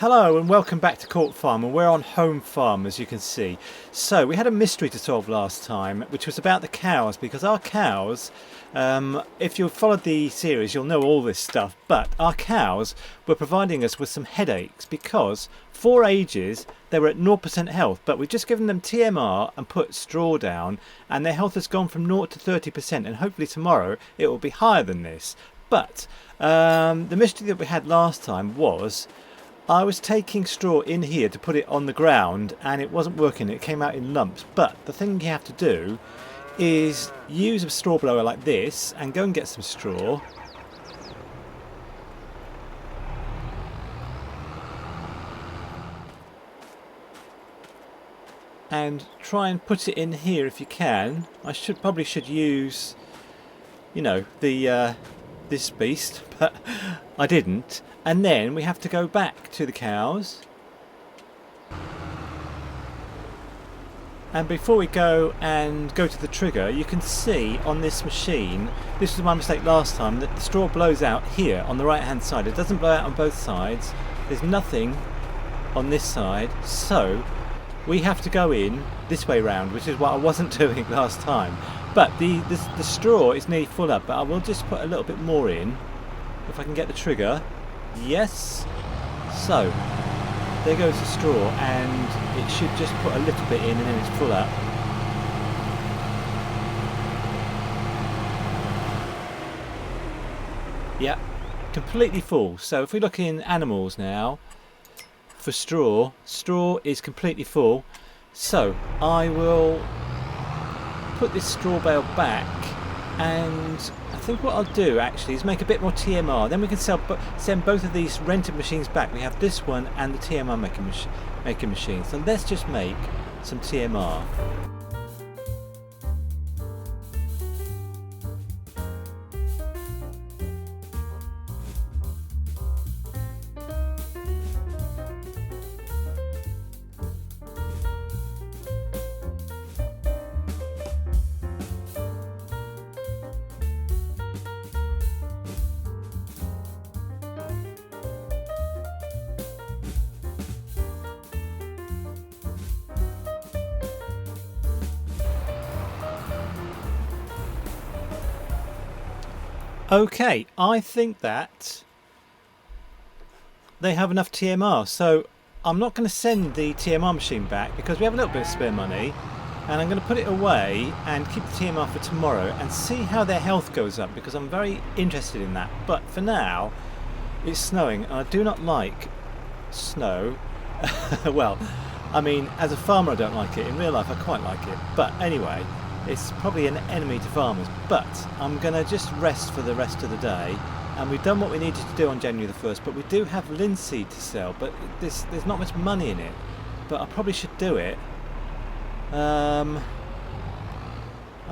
Hello and welcome back to Court Farm, and we're on home farm as you can see. So we had a mystery to solve last time, which was about the cows, because our cows, if you've followed the series you'll know all this stuff, but our cows were providing us with some headaches because for ages they were at 0% health, but we've just given them TMR and put straw down and their health has gone from 0 to 30%, and hopefully tomorrow it will be higher than this. But the mystery that we had last time was I was taking straw in here to put it on the ground and it wasn't working, it came out in lumps. But the thing you have to do is use a straw blower like this and go and get some straw. And try and put it in here if you can. I probably should use, you know, the this beast, but I didn't. And then we have to go back to the cows. And before we go to the trigger, you can see on this machine, this was my mistake last time, that the straw blows out here on the right hand side. It doesn't blow out on both sides. There's nothing on this side, so we have to go in this way round, which is what I wasn't doing last time. But the straw is nearly full up, but I will just put a little bit more in if I can get the trigger. Yes, so there goes the straw, and it should just put a little bit in and then it's full up. Yeah, completely full. So if we look in animals now for straw is completely full. So I will put this straw bale back, and I think what I'll do actually is make a bit more TMR, then we can send both of these rented machines back. We have this one and the TMR making machine, so let's just make some TMR. Okay, I think that they have enough TMR, so I'm not going to send the TMR machine back because we have a little bit of spare money, and I'm going to put it away and keep the TMR for tomorrow and see how their health goes up, because I'm very interested in that. But for now, it's snowing and I do not like snow. Well, I mean, as a farmer I don't like it, in real life I quite like it, but anyway, it's probably an enemy to farmers. But I'm going to just rest for the rest of the day, and we've done what we needed to do on January the 1st, but we do have linseed to sell, but there's not much money in it, but I probably should do it. I'll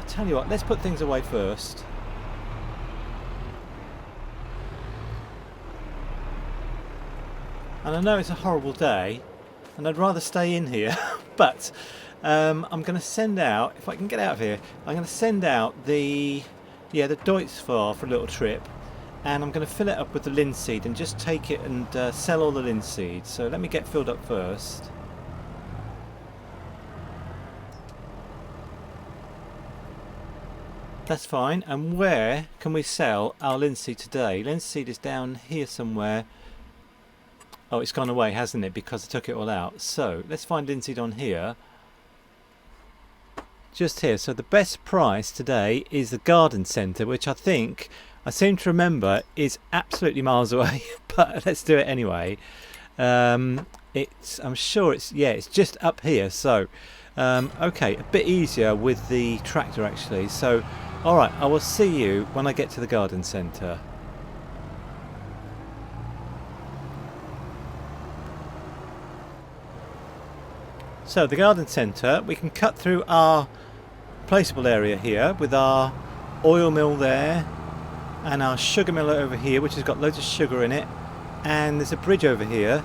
tell you what, let's put things away first. And I know it's a horrible day and I'd rather stay in here, but I'm going to send out, if I can get out of here, I'm going to send out the Deutz for a little trip, and I'm going to fill it up with the linseed and just take it and sell all the linseed. So let me get filled up first. That's fine. And where can we sell our linseed today? Linseed is down here somewhere. Oh, it's gone away, hasn't it? Because I took it all out. So let's find linseed on here. Just here. So the best price today is the garden centre, which I seem to remember is absolutely miles away, but let's do it anyway. I'm sure it's just up here. So okay, a bit easier with the tractor actually. So alright, I will see you when I get to the garden centre. So the garden centre, we can cut through our placeable area here with our oil mill there and our sugar mill over here, which has got loads of sugar in it, and there's a bridge over here.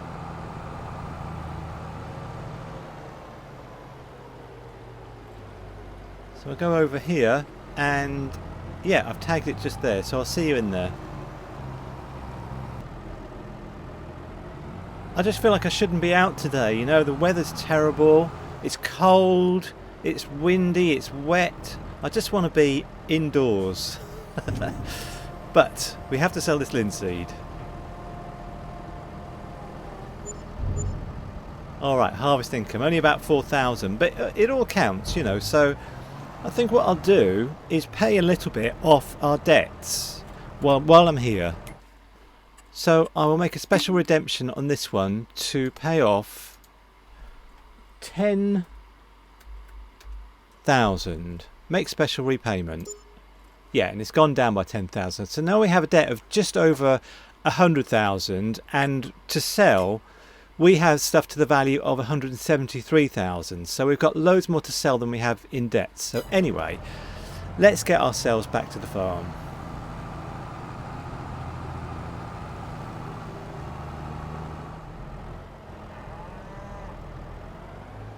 So I'll go over here, and yeah, I've tagged it just there, so I'll see you in there. I just feel like I shouldn't be out today. You know, the weather's terrible. It's cold. It's windy. It's wet. I just want to be indoors. But we have to sell this linseed. Alright, harvest income. Only about 4,000. But it all counts, you know. So I think what I'll do is pay a little bit off our debts while I'm here. So I will make a special redemption on this one to pay off 10,000. Make special repayment. Yeah, and it's gone down by 10,000. So now we have a debt of just over 100,000, and to sell we have stuff to the value of 173,000. So we've got loads more to sell than we have in debt. So anyway, let's get ourselves back to the farm.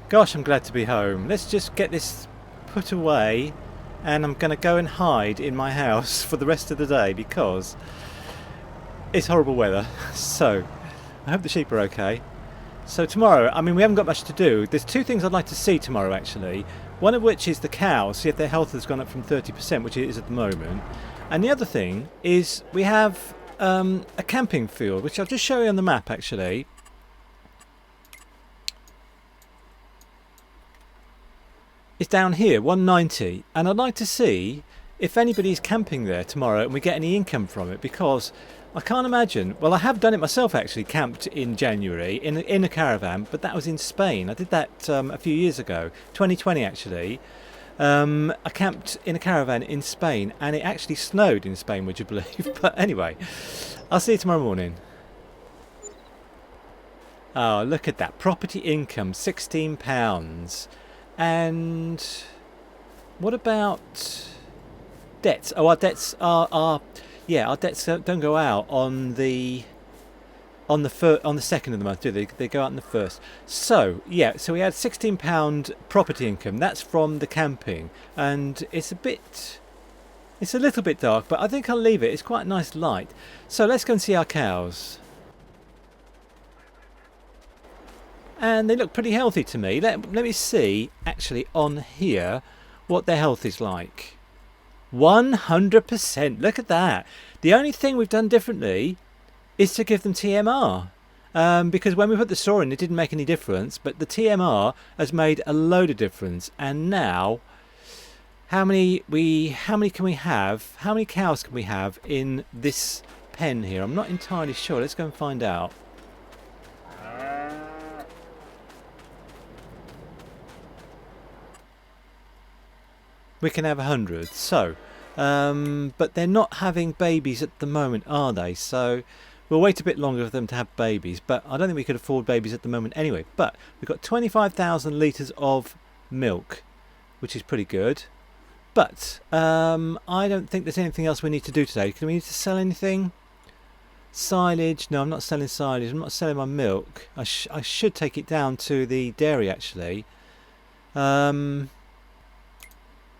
Gosh, I'm glad to be home. Let's just get this put away, and I'm going to go and hide in my house for the rest of the day because it's horrible weather. So I hope the sheep are okay. So tomorrow, I mean, we haven't got much to do. There's two things I'd like to see tomorrow, actually. One of which is the cows, see if their health has gone up from 30%, which it is at the moment. And the other thing is we have a camping field, which I'll just show you on the map, actually. It's down here, 190, and I'd like to see if anybody's camping there tomorrow and we get any income from it, because I can't imagine. Well, I have done it myself, actually, camped in January in a caravan, but that was in Spain. I did that a few years ago, 2020 actually. I camped in a caravan in Spain, and it actually snowed in Spain, would you believe? But anyway, I'll see you tomorrow morning. Oh, look at that. Property income, £16. And what about debts? Oh, our debts are yeah, our debts don't go out on the second of the month, do they? They go out on the first. So yeah, so we had £16 property income. That's from the camping, and it's a little bit dark, but I think I'll leave it. It's quite a nice light. So let's go and see our cows. And they look pretty healthy to me. Let me see, actually, on here, what their health is like. 100%. Look at that. The only thing we've done differently is to give them TMR. Because when we put the saw in, it didn't make any difference. But the TMR has made a load of difference. And now, how many can we have? How many cows can we have in this pen here? I'm not entirely sure. Let's go and find out. We can have 100. So, but they're not having babies at the moment, are they? So we'll wait a bit longer for them to have babies, but I don't think we could afford babies at the moment anyway. But we've got 25,000 litres of milk, which is pretty good. But I don't think there's anything else we need to do today. Can we need to sell anything? Silage? No, I'm not selling silage. I'm not selling my milk. I should take it down to the dairy, actually.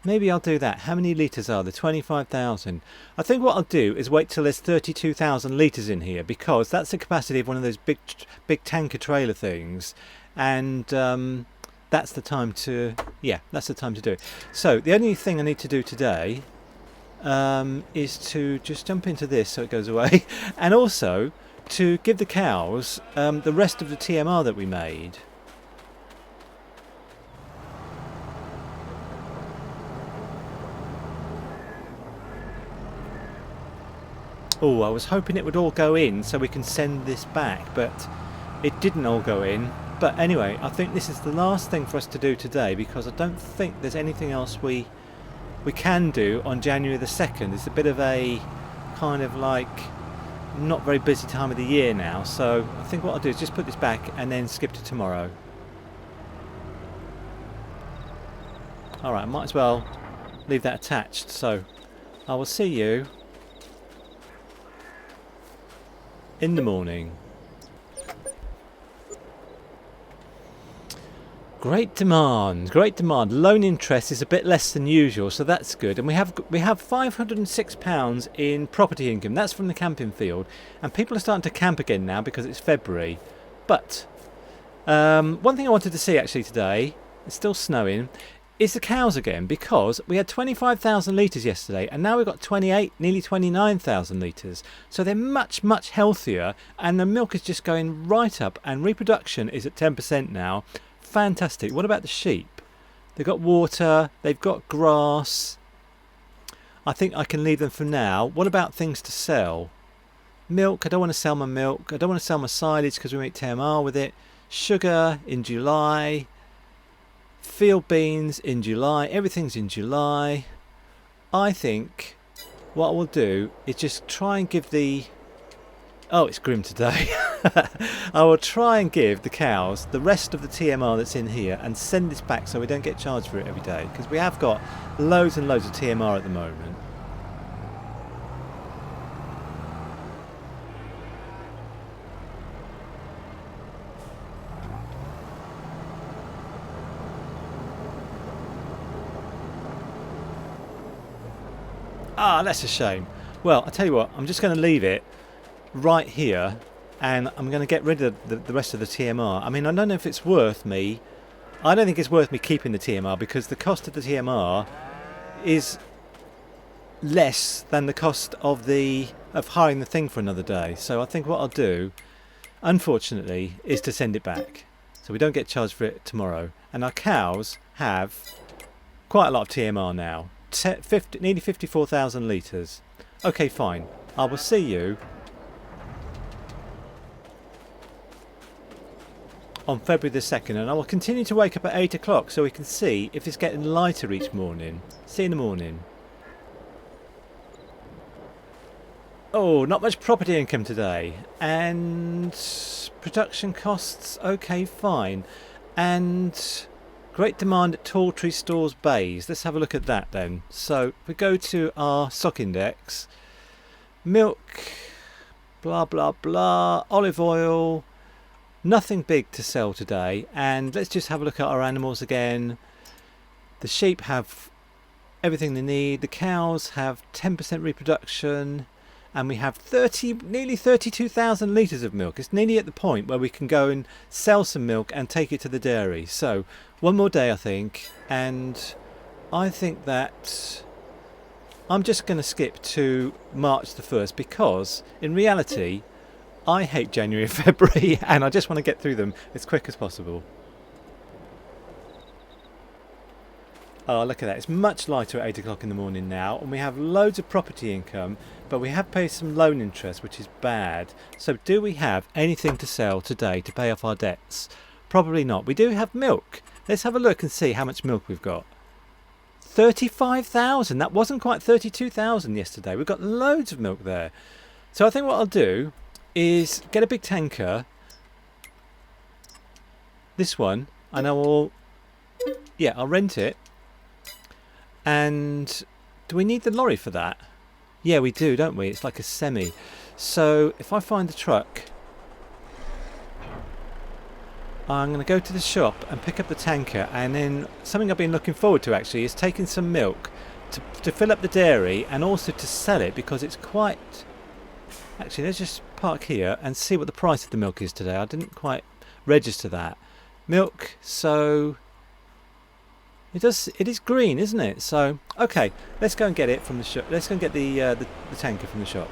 Maybe I'll do that. How many litres are there? 25,000. I think what I'll do is wait till there's 32,000 litres in here, because that's the capacity of one of those big tanker trailer things, and that's the time to that's the time to do it. So the only thing I need to do today is to just jump into this so it goes away, and also to give the cows the rest of the TMR that we made. Oh, I was hoping it would all go in so we can send this back, but it didn't all go in. But anyway, I think this is the last thing for us to do today, because I don't think there's anything else we can do on January the 2nd. It's a bit of a kind of like not very busy time of the year now, so I think what I'll do is just put this back and then skip to tomorrow. Alright, I might as well leave that attached, so I will see you in the morning. Great demand, great demand. Loan interest is a bit less than usual, so that's good. And we have £506 in property income. That's from the camping field, and people are starting to camp again now because it's February. But one thing I wanted to see actually today, it's still snowing, is the cows again, because we had 25,000 litres yesterday and now we've got 28, nearly 29,000 litres. So they're much, much healthier and the milk is just going right up and reproduction is at 10% now. Fantastic. What about the sheep? They've got water, they've got grass. I think I can leave them for now. What about things to sell? Milk, I don't want to sell my milk. I don't want to sell my silage because we make TMR with it. Sugar in July. Field beans in July. Everything's in July. I think what I will do is just try and give the... Oh, it's grim today. I will try and give the cows the rest of the TMR that's in here and send this back so we don't get charged for it every day, because we have got loads and loads of TMR at the moment. Ah, that's a shame. Well, I tell you what, I'm just going to leave it right here and I'm going to get rid of the rest of the TMR. I mean, I don't know if it's worth me. I don't think it's worth me keeping the TMR because the cost of the TMR is less than the cost of hiring the thing for another day. So I think what I'll do, unfortunately, is to send it back so we don't get charged for it tomorrow. And our cows have quite a lot of TMR now. Nearly 54,000 litres. Okay, fine. I will see you on February the 2nd, and I will continue to wake up at 8 o'clock so we can see if it's getting lighter each morning. See you in the morning. Oh, not much property income today. And production costs, okay, fine. And great demand at Tall Tree Stores Bays. Let's have a look at that then. So if we go to our stock index, milk, blah blah blah, olive oil, nothing big to sell today. And let's just have a look at our animals again. The sheep have everything they need. The cows have 10% reproduction. And we have nearly 32,000 litres of milk. It's nearly at the point where we can go and sell some milk and take it to the dairy. So one more day, I think, and I think that I'm just going to skip to March the 1st because in reality I hate January and February and I just want to get through them as quick as possible. Oh, look at that. It's much lighter at 8 o'clock in the morning now, and we have loads of property income, but we have paid some loan interest, which is bad. So do we have anything to sell today to pay off our debts? Probably not. We do have milk. Let's have a look and see how much milk we've got. 35,000. That wasn't quite 32,000 yesterday. We've got loads of milk there. So I think what I'll do is get a big tanker, this one, and I'll rent it. And do we need the lorry for that? Yeah, we do, don't we? It's like a semi. So if I find the truck, I'm going to go to the shop and pick up the tanker, and then something I've been looking forward to actually is taking some milk to fill up the dairy and also to sell it, because it's quite... Actually, let's just park here and see what the price of the milk is today. I didn't quite register that. Milk, so... It is green, isn't it? So, okay, let's go and get it from the shop. Let's go and get the tanker from the shop.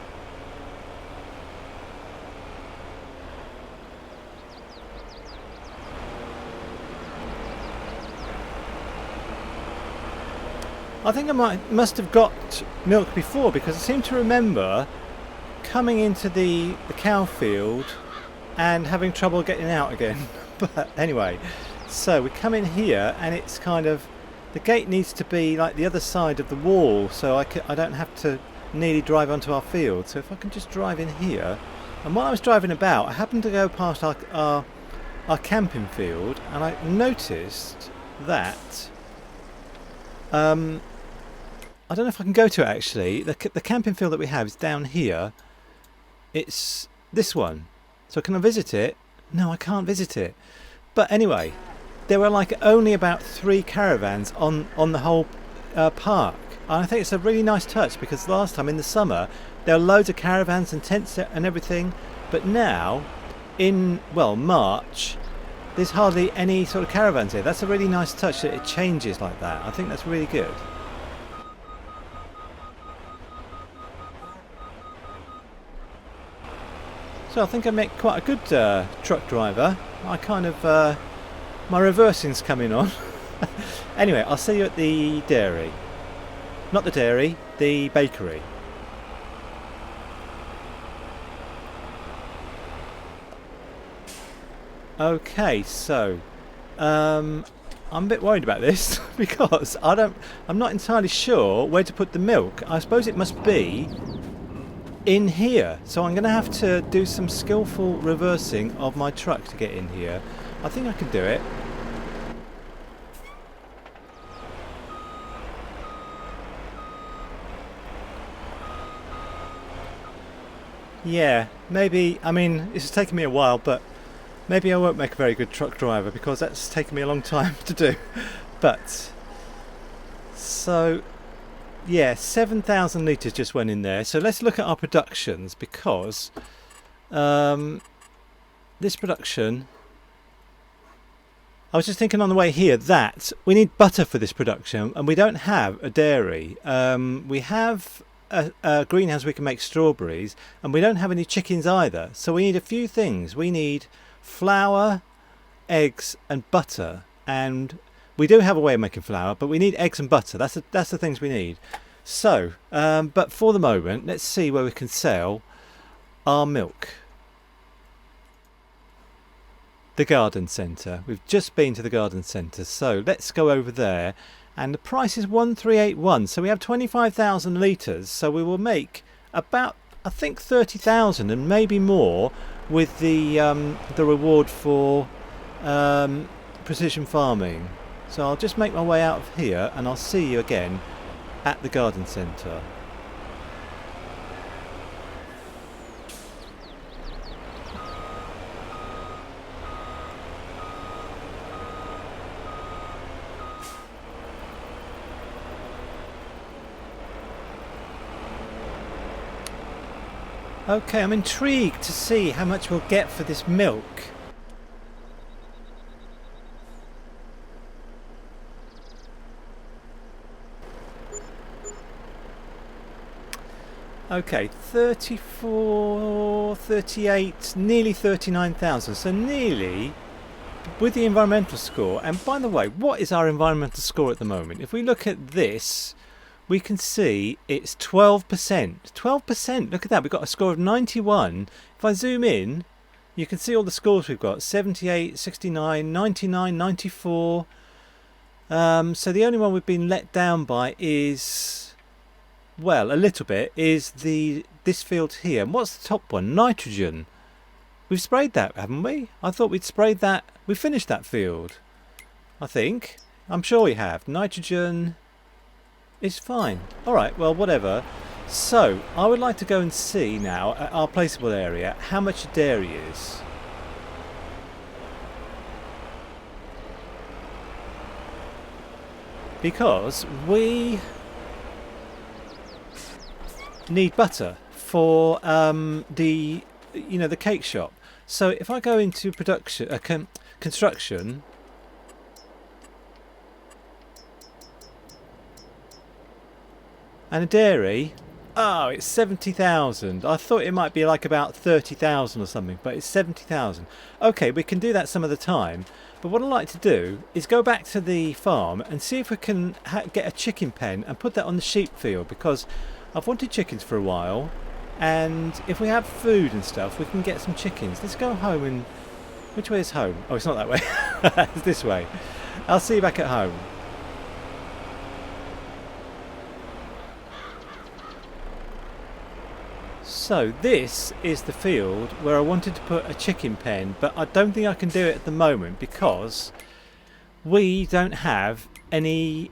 I think I must have got milk before, because I seem to remember coming into the cow field and having trouble getting out again. But anyway, so we come in here and it's kind of, the gate needs to be like the other side of the wall, so I don't have to nearly drive onto our field. So if I can just drive in here, and while I was driving about I happened to go past our camping field, and I noticed that I don't know if I can go to it actually. The camping field that we have is down here. It's this one. So can I visit it? No, I can't visit it. But anyway, there were like only about 3 caravans on the whole park. And I think it's a really nice touch, because last time in the summer there were loads of caravans and tents and everything, but now in, well, March, there's hardly any sort of caravans here. That's a really nice touch that it changes like that. I think that's really good. So I think I make quite a good truck driver. I kind of, my reversing's coming on. Anyway, I'll see you at the dairy. Not the dairy, the bakery. Okay, so I'm a bit worried about this because I'm not entirely sure where to put the milk. I suppose it must be in here, so I'm going to have to do some skillful reversing of my truck to get in here. I think I can do it. Yeah, maybe, I mean, this has taken me a while, but maybe I won't make a very good truck driver because that's taken me a long time to do. But, so, yeah, 7,000 litres just went in there. So let's look at our productions because this production, I was just thinking on the way here that we need butter for this production and we don't have a dairy. We have a greenhouse we can make strawberries and we don't have any chickens either. So we need a few things. We need flour, eggs and butter, and we do have a way of making flour, but we need eggs and butter. That's the things we need. So but for the moment, let's see where we can sell our milk. The garden centre. We've just been to the garden centre, so let's go over there, and the price is 1381, so we have 25,000 litres, so we will make about, I think, 30,000 and maybe more with the reward for precision farming. So I'll just make my way out of here and I'll see you again at the garden centre. Okay, I'm intrigued to see how much we'll get for this milk. Okay, 34, 38, nearly 39,000. So nearly with the environmental score. And by the way, what is our environmental score at the moment? If we look at this, we can see it's 12%. 12%, look at that. We've got a score of 91. If I zoom in, you can see all the scores we've got. 78, 69, 99, 94. So the only one we've been let down by is, well, a little bit, is this field here. And what's the top one? Nitrogen. We've sprayed that, haven't we? I thought we'd sprayed that. We finished that field, I think. I'm sure we have. Nitrogen is fine. Alright, well, whatever. So, I would like to go and see now at our placeable area how much dairy is. Because we need butter for the cake shop. So if I go into production, construction, and a dairy, oh, it's 70,000. I thought it might be like about 30,000 or something, but it's 70,000. Okay, we can do that some of the time. But what I'd like to do is go back to the farm and see if we can get a chicken pen and put that on the sheep field, because I've wanted chickens for a while, and if we have food and stuff, we can get some chickens. Let's go home and... Which way is home? Oh, it's not that way. It's this way. I'll see you back at home. So this is the field where I wanted to put a chicken pen, but I don't think I can do it at the moment because we don't have any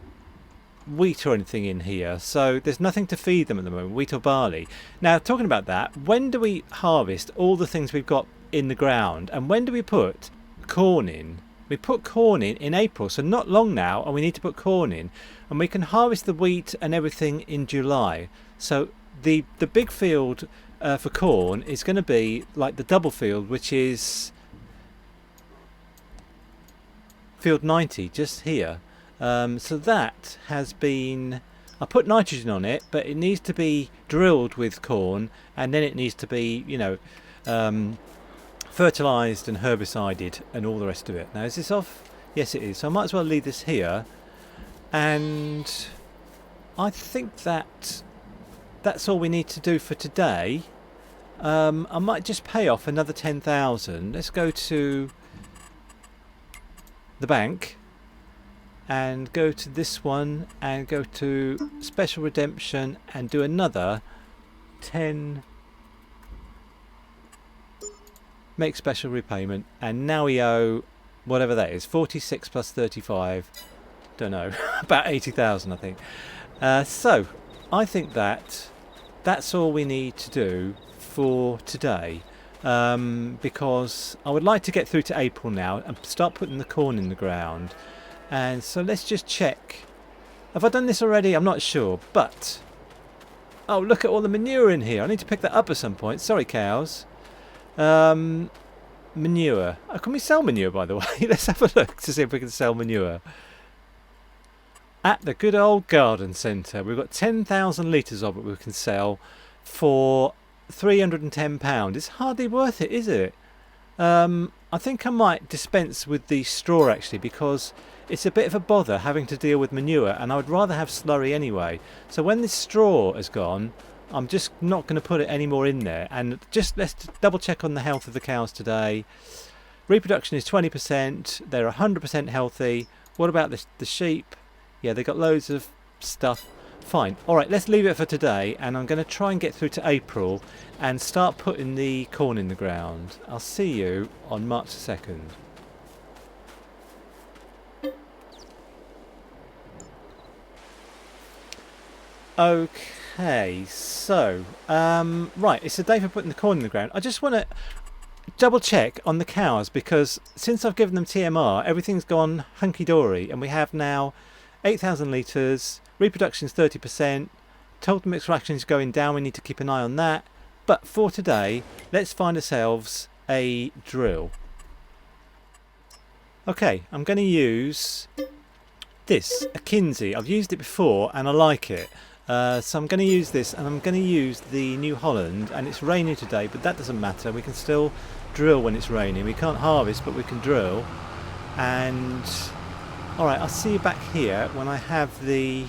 wheat or anything in here, so there's nothing to feed them at the moment, wheat or barley. Now, talking about that, when do we harvest all the things we've got in the ground, and when do we put corn in? We put corn in April, so not long now, and we need to put corn in, and we can harvest the wheat and everything in July. So the big field for corn is going to be like the double field, which is field 90 just here. So that has been, I put nitrogen on it, but it needs to be drilled with corn, and then it needs to be, you know, fertilised and herbicided and all the rest of it. Now is this off? Yes it is, so I might as well leave this here, and I think that's all we need to do for today. I might just pay off another 10,000. Let's go to the bank and go to this one and go to special redemption and do another 10, make special repayment, and now we owe whatever that is, 46 plus 35, don't know, about 80,000 I think. So I think that's all we need to do for today, because I would like to get through to April now and start putting the corn in the ground. And so let's just check. Have I done this already? I'm not sure, but oh, look at all the manure in here. I need to pick that up at some point. Sorry, cows. Manure. Oh, can we sell manure, by the way? Let's have a look to see if we can sell manure. At the good old garden centre, we've got 10,000 litres of it we can sell for £310. It's hardly worth it, is it? I think I might dispense with the straw actually, because it's a bit of a bother having to deal with manure, and I would rather have slurry anyway. So when this straw has gone, I'm just not going to put it any more in there. And just let's double check on the health of the cows today. Reproduction is 20%. They're 100% healthy. What about the sheep? Yeah, they got loads of stuff. Fine. Alright, let's leave it for today, and I'm going to try and get through to April and start putting the corn in the ground. I'll see you on March 2nd. Okay, so right, it's the day for putting the corn in the ground. I just want to double check on the cows, because since I've given them TMR, everything's gone hunky-dory, and we have now 8,000 litres, reproduction is 30%, total mix fraction is going down, we need to keep an eye on that. But for today, let's find ourselves a drill. Okay, I'm going to use this, a Kinsey. I've used it before and I like it. So I'm going to use this, and I'm going to use the New Holland, and it's raining today, but that doesn't matter. We can still drill when it's raining. We can't harvest, but we can drill. And alright, I'll see you back here when I have the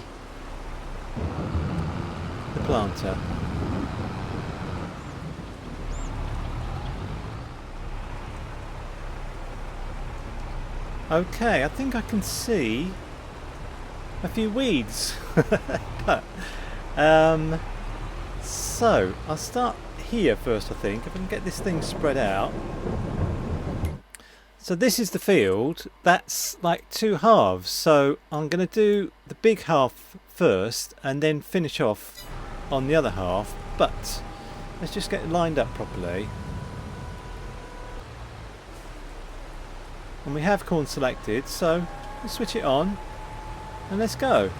planter. Okay, I think I can see a few weeds. But, so I'll start here first, I think, if I can get this thing spread out. So this is the field. That's like two halves, so I'm going to do the big half first and then finish off on the other half, but let's just get it lined up properly. And we have corn selected, so let's switch it on and let's go.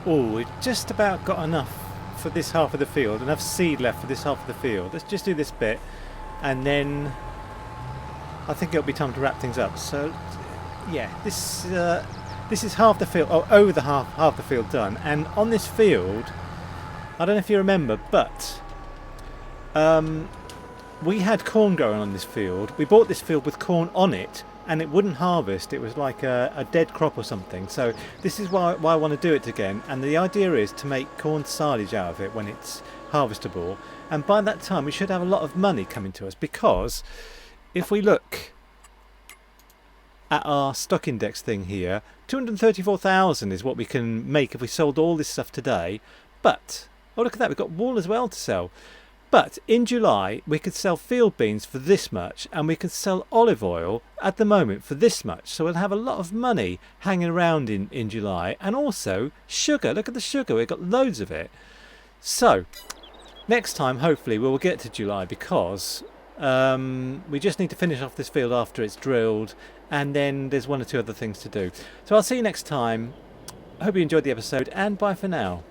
Oh, we've just about got enough for this half of the field, enough seed left for this half of the field. Let's just do this bit, and then I think it'll be time to wrap things up. So yeah, this this is half the field, or over the half the field done. And on this field, I don't know if you remember, but we had corn growing on this field. We bought this field with corn on it, and it wouldn't harvest. It was like a dead crop or something. So this is why I want to do it again. And the idea is to make corn silage out of it when it's harvestable. And by that time, we should have a lot of money coming to us, because if we look at our stock index thing here, 234,000 is what we can make if we sold all this stuff today. But, oh look at that, we've got wool as well to sell. But in July we could sell field beans for this much, and we could sell olive oil at the moment for this much. So we'll have a lot of money hanging around in July. And also sugar, look at the sugar, we've got loads of it. So next time hopefully we'll get to July, because we just need to finish off this field after it's drilled, and then there's one or two other things to do. So I'll see you next time. I hope you enjoyed the episode, and bye for now.